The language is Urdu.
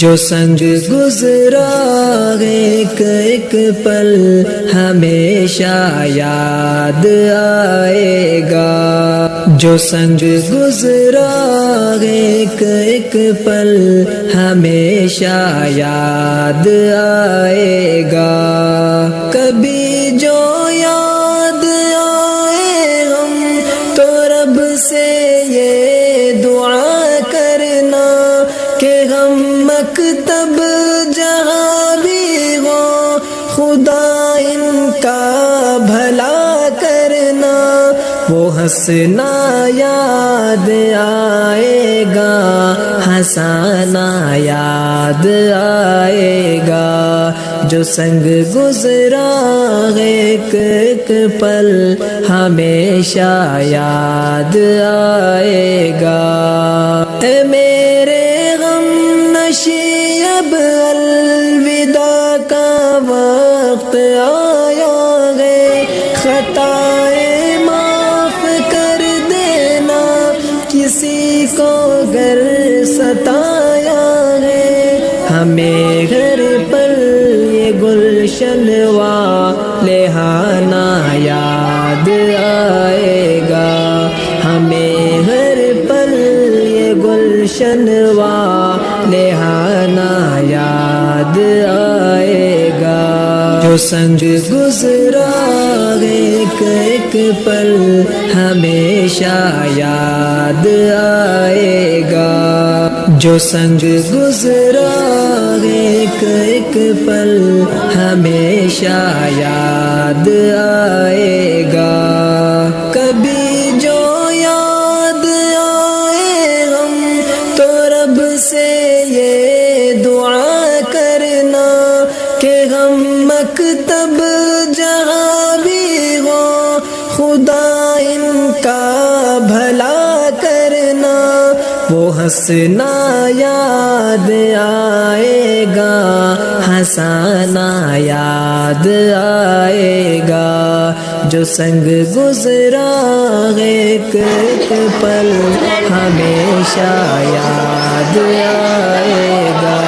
جو سنگ گزرا ایک ایک پل ہمیشہ یاد آئے گا، جو سنگ گزرا ایک ایک پل ہمیشہ یاد آئے گا، کبھی جو یاد آئے ہم تو رب سے یہ دعا کرنا کہ ہم مکتب جہاں بھی ہو خدا ان کا بھلا کرنا، وہ ہنسنا یاد آئے گا، ہنسانا یاد آئے گا، جو سنگ گزرا ایک ایک پل ہمیشہ یاد آئے گا۔ اے میرے غم نشی اب الوداع کا وقت آیا ہے، خطائیں معاف کر دینا کسی کو گر ستایا ہے، ہمیں گھر پر یہ گلشن والہانہ یاد آئے گا، ہمیں گھر پر یہ گلشن والہانہ یاد آئے گا، جو سنگ گزرا ایک ایک پل ہمیشہ یاد آئے گا، جو سنگ گزرا ایک ایک پل ہمیشہ یاد آئے گا، کبھی جو یاد آئے ہم تو رب سے یہ دعا کرنا کہ ہم مکتب جہاں بھی ہو خدا ان کا بھلا کرنا، وہ ہنسنا یاد آئے گا، ہنسانا یاد آئے گا، جو سنگ گزرا ایک ایک پل ہمیشہ یاد آئے گا۔